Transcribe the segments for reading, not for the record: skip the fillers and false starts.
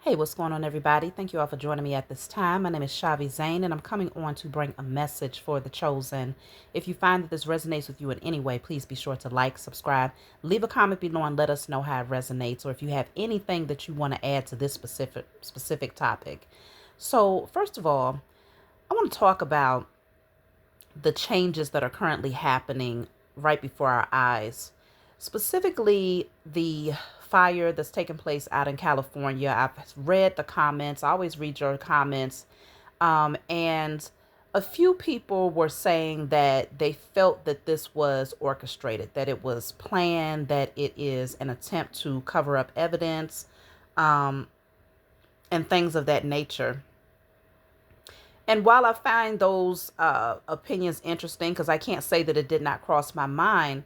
Hey, what's going on, everybody? Thank you all for joining me at this time. My name is Shavi Zane, and I'm coming on to bring a message for the chosen. If you find that this resonates with you in any way, please be sure to like, subscribe, leave a comment below, and let us know how it resonates, or if you have anything that you want to add to this specific topic. So, first of all, I want to talk about the changes that are currently happening right before our eyes. Specifically, the fire that's taking place out in California. I've read the comments. I always read your comments. And a few people were saying that they felt that this was orchestrated, that it was planned, that it is an attempt to cover up evidence, um, and things of that nature. And while I find those opinions interesting, because I can't say that it did not cross my mind,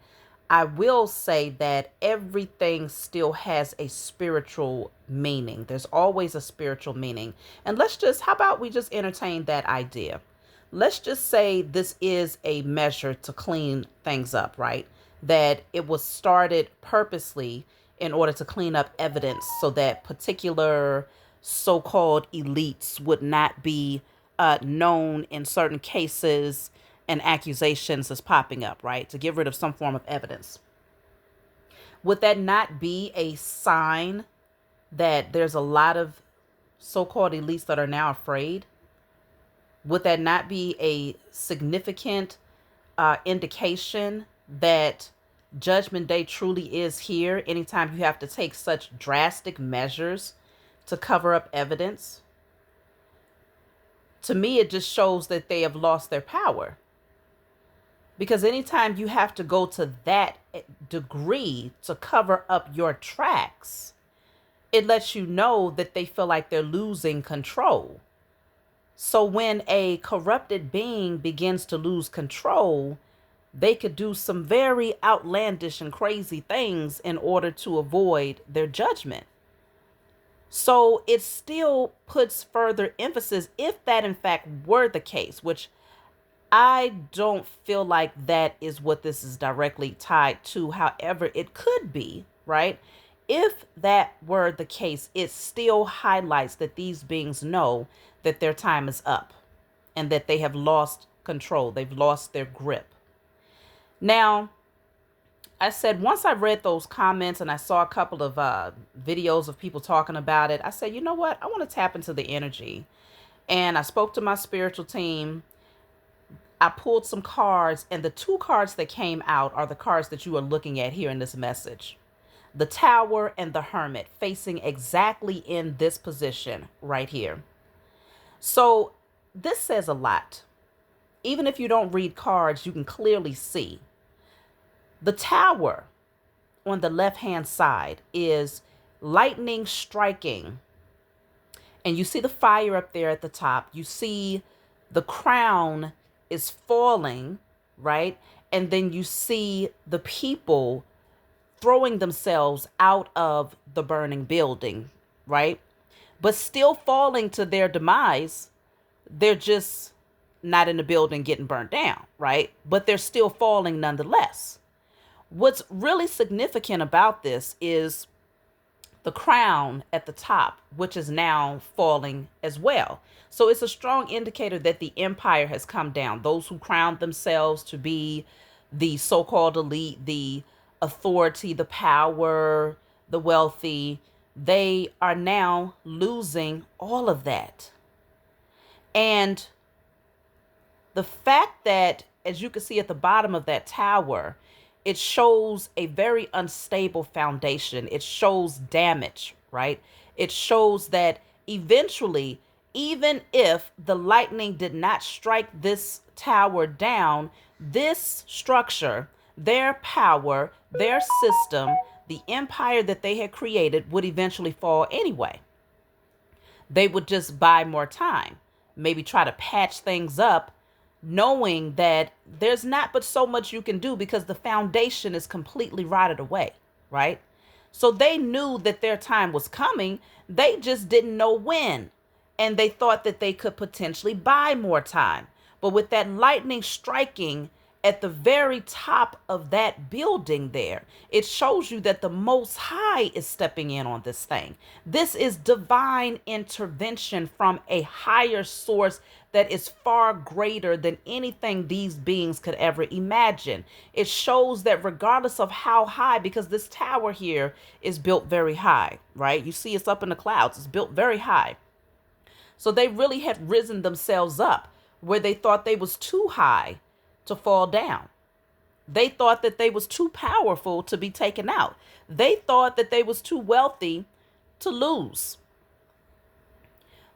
I will say that everything still has a spiritual meaning. There's always a spiritual meaning. And how about we just entertain that idea? Let's just say this is a measure to clean things up, right? That it was started purposely in order to clean up evidence so that particular so called elites would not be known in certain cases and accusations as popping up, right? To get rid of some form of evidence. Would that not be a sign that there's a lot of so called elites that are now afraid? Would that not be a significant indication that Judgment Day truly is here anytime you have to take such drastic measures to cover up evidence? To me, it just shows that they have lost their power. Because anytime you have to go to that degree to cover up your tracks, it lets you know that they feel like they're losing control. So when a corrupted being begins to lose control, they could do some very outlandish and crazy things in order to avoid their judgment. So it still puts further emphasis, if that in fact were the case, which I don't feel like that is what this is directly tied to. However, it could be, right? If that were the case, it still highlights that these beings know that their time is up and that they have lost control. They've lost their grip. Now, I said, once I read those comments and I saw a couple of videos of people talking about it, I said, you know what? I want to tap into the energy. And I spoke to my spiritual team. I pulled some cards, and the two cards that came out are the cards that you are looking at here in this message. The Tower and the Hermit, facing exactly in this position right here. So this says a lot. Even if you don't read cards, you can clearly see. The Tower on the left-hand side is lightning striking. And you see the fire up there at the top. You see the crown is falling, right? And then you see the people throwing themselves out of the burning building, right? But still falling to their demise. They're just not in the building getting burnt down, right? But they're still falling nonetheless. What's really significant about this is the crown at the top, which is now falling as well. So it's a strong indicator that the empire has come down. Those who crowned themselves to be the so-called elite, the authority, the power, the wealthy, they are now losing all of that. And the fact that, as you can see at the bottom of that tower, it shows a very unstable foundation. It shows damage, right? It shows that eventually, even if the lightning did not strike this tower down, this structure, their power, their system, the empire that they had created would eventually fall anyway. They would just buy more time, maybe try to patch things up, knowing that there's not but so much you can do because the foundation is completely rotted away, right? So they knew that their time was coming. They just didn't know when. And they thought that they could potentially buy more time. But with that lightning striking at the very top of that building there, it shows you that the Most High is stepping in on this thing. This is divine intervention from a higher source that is far greater than anything these beings could ever imagine. It shows that regardless of how high, because this tower here is built very high, right? You see it's up in the clouds. It's built very high. So they really had risen themselves up where they thought they was too high to fall down. They thought that they was too powerful to be taken out. They thought that they was too wealthy to lose.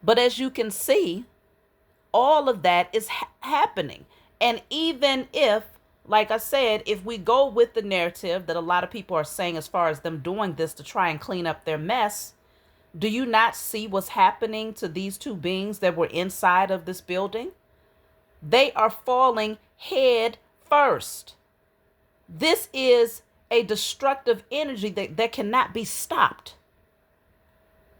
But as you can see, all of that is happening. And even if, like I said, if we go with the narrative that a lot of people are saying as far as them doing this to try and clean up their mess, do you not see what's happening to these two beings that were inside of this building? They are falling head first. This is a destructive energy that cannot be stopped.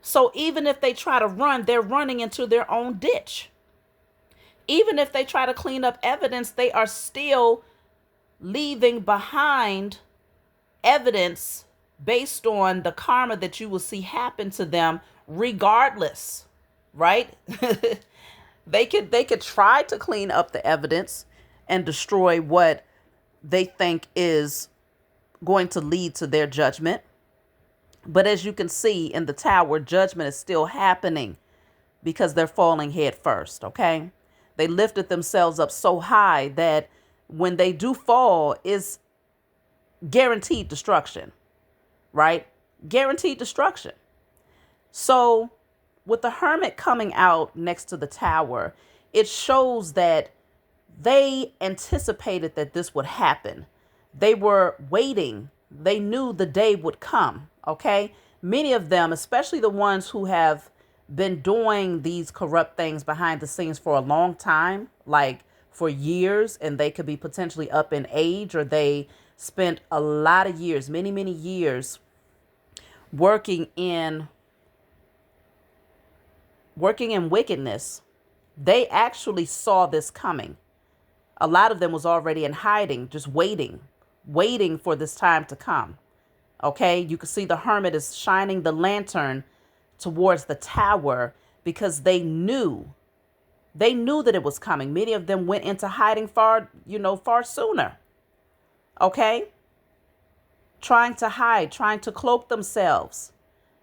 So even if they try to run, they're running into their own ditch. Even if they try to clean up evidence, they are still leaving behind evidence based on the karma that you will see happen to them regardless, right? They could try to clean up the evidence and destroy what they think is going to lead to their judgment. But as you can see in the tower, judgment is still happening because they're falling head first, okay? They lifted themselves up so high that when they do fall, is guaranteed destruction, right? Guaranteed destruction. So with the hermit coming out next to the tower, it shows that they anticipated that this would happen. They were waiting. They knew the day would come, okay? Many of them, especially the ones who have been doing these corrupt things behind the scenes for a long time, like for years, and they could be potentially up in age, or they spent a lot of years, many, many years working in wickedness. They actually saw this coming. A lot of them was already in hiding, just waiting for this time to come. Okay, you can see the hermit is shining the lantern towards the tower because they knew that it was coming. Many of them went into hiding far sooner. Okay, trying to hide, trying to cloak themselves,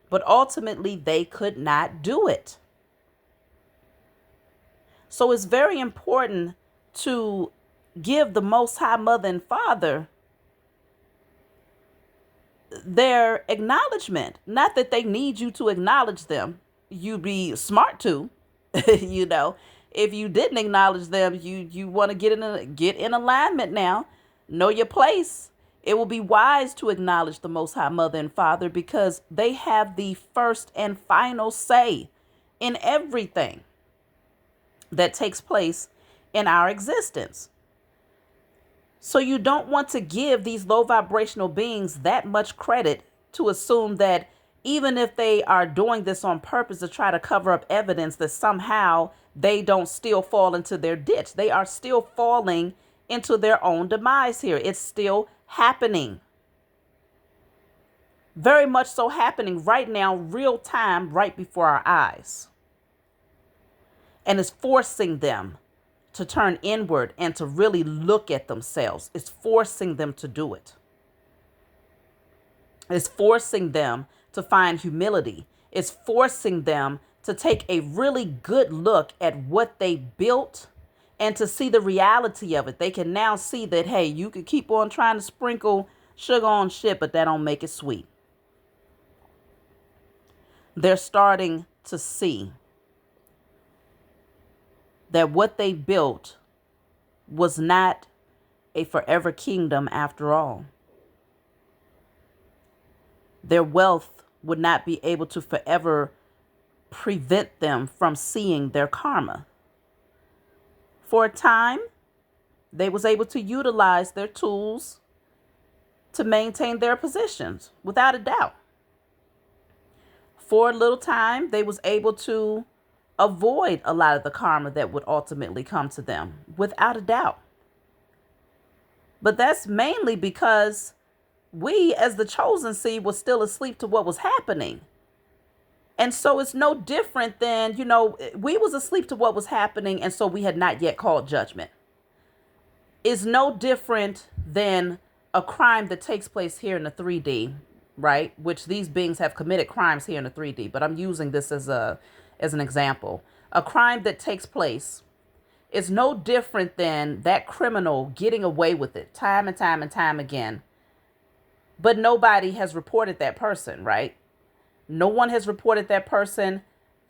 but ultimately they could not do it. So it's very important to give the Most High Mother and Father their acknowledgement. Not that they need you to acknowledge them. You'd be smart to, if you didn't acknowledge them, you want to get in alignment now. Know your place. It will be wise to acknowledge the Most High Mother and Father because they have the first and final say in everything that takes place in our existence. So you don't want to give these low vibrational beings that much credit to assume that even if they are doing this on purpose to try to cover up evidence, that somehow they don't still fall into their ditch. They are still falling into their own demise here. It's still happening. Very much so happening right now, real time, right before our eyes. And it's forcing them to turn inward and to really look at themselves. It's forcing them to do it. It's forcing them to find humility. It's forcing them to take a really good look at what they built and to see the reality of it. They can now see that, hey, you can keep on trying to sprinkle sugar on shit, but that don't make it sweet. They're starting to see that what they built was not a forever kingdom after all. Their wealth would not be able to forever prevent them from seeing their karma. For a time, they was able to utilize their tools to maintain their positions, without a doubt. For a little time, they was able to avoid a lot of the karma that would ultimately come to them, without a doubt. But that's mainly because we, as the chosen seed, was still asleep to what was happening. And so it's no different than, we was asleep to what was happening, and so we had not yet called judgment. It's no different than a crime that takes place here in the 3D, right? Which these beings have committed crimes here in the 3D, but I'm using this as an example. A crime that takes place is no different than that criminal getting away with it time and time and time again. But nobody has reported that person, right? No one has reported that person.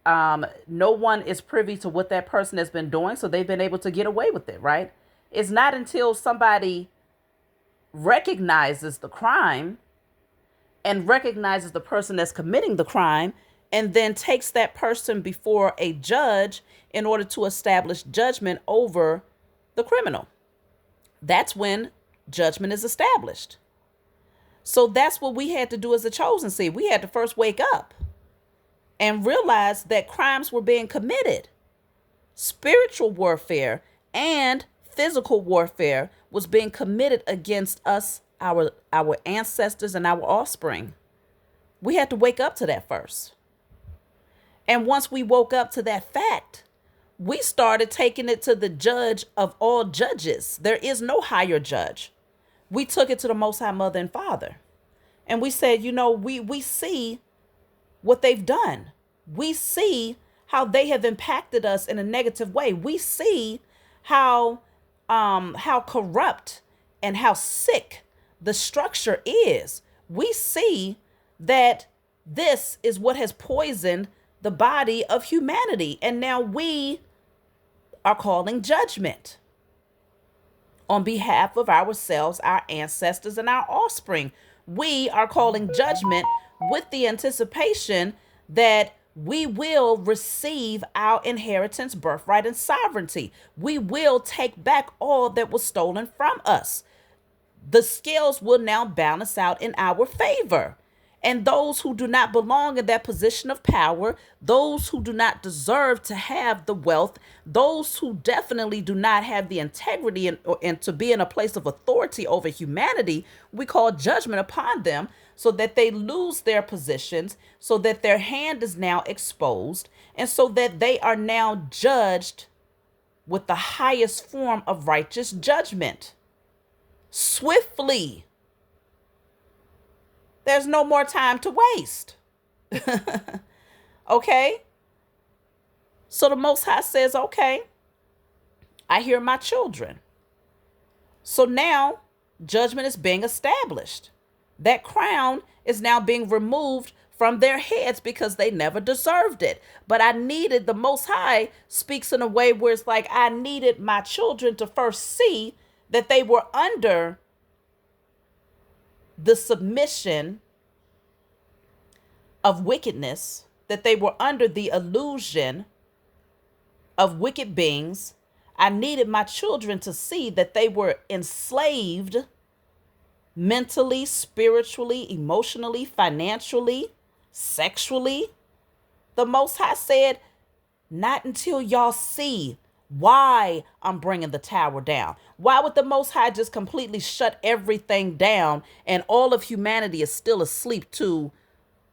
No one is privy to what that person has been doing, so they've been able to get away with it, right? It's not until somebody recognizes the crime and recognizes the person that's committing the crime and then takes that person before a judge in order to establish judgment over the criminal. That's when judgment is established. So that's what we had to do as a chosen seed. We had to first wake up and realize that crimes were being committed. Spiritual warfare and physical warfare was being committed against us, our ancestors, and our offspring. We had to wake up to that first. And once we woke up to that fact, we started taking it to the judge of all judges. There is no higher judge. We took it to the Most High Mother and Father. And we said, we see what they've done. We see how they have impacted us in a negative way. We see how corrupt and how sick the structure is. We see that this is what has poisoned the body of humanity. And now we are calling judgment on behalf of ourselves, our ancestors, and our offspring. We are calling judgment with the anticipation that we will receive our inheritance, birthright, and sovereignty. We will take back all that was stolen from us. The scales will now balance out in our favor. And those who do not belong in that position of power, those who do not deserve to have the wealth, those who definitely do not have the integrity and to be in a place of authority over humanity, we call judgment upon them so that they lose their positions, so that their hand is now exposed, and so that they are now judged with the highest form of righteous judgment. Swiftly. There's no more time to waste. Okay? So the Most High says, okay, I hear my children. So now judgment is being established. That crown is now being removed from their heads because they never deserved it. But the Most High speaks in a way where it's like, I needed my children to first see that they were under the submission of wickedness, that they were under the illusion of wicked beings. I needed my children to see that they were enslaved mentally, spiritually, emotionally, financially, sexually. The Most High said, not until y'all see why I'm bringing the tower down. Why would the Most High just completely shut everything down and all of humanity is still asleep to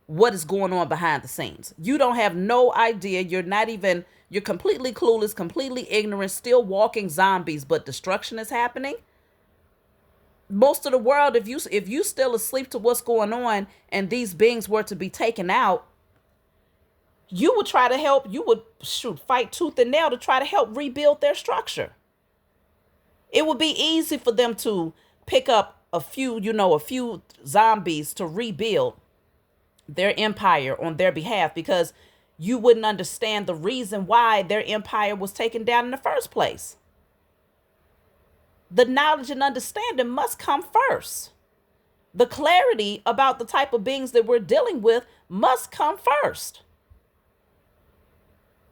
what is going on behind the scenes? You don't have no idea. You're completely clueless, completely ignorant, still walking zombies, but destruction is happening. Most of the world, if you still asleep to what's going on and these beings were to be taken out, you would try to help. You would fight tooth and nail to try to help rebuild their structure. It would be easy for them to pick up a few zombies to rebuild their empire on their behalf, because you wouldn't understand the reason why their empire was taken down in the first place. The knowledge and understanding must come first. The clarity about the type of beings that we're dealing with must come first.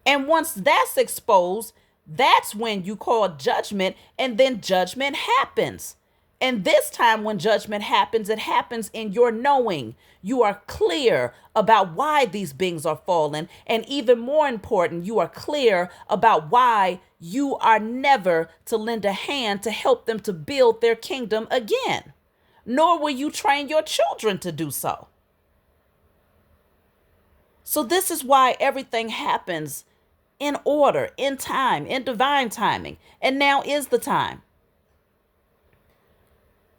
And once that's exposed, that's when you call judgment, and then judgment happens. And this time, when judgment happens, it happens in your knowing. You are clear about why these beings are fallen. And even more important, you are clear about why you are never to lend a hand to help them to build their kingdom again, nor will you train your children to do so. So, this is why everything happens in order, in time, in divine timing. And now is the time.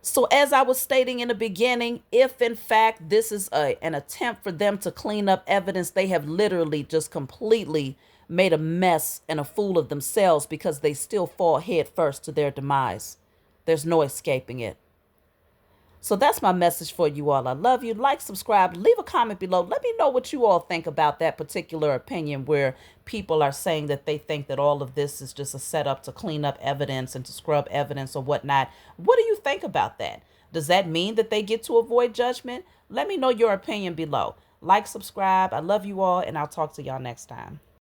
So, as I was stating in the beginning, if in fact this is an attempt for them to clean up evidence, they have literally just completely made a mess and a fool of themselves, because they still fall head first to their demise. There's no escaping it. So that's my message for you all. I love you. Like, subscribe, leave a comment below. Let me know what you all think about that particular opinion where people are saying that they think that all of this is just a setup to clean up evidence and to scrub evidence or whatnot. What do you think about that? Does that mean that they get to avoid judgment? Let me know your opinion below. Like, subscribe. I love you all, and I'll talk to y'all next time.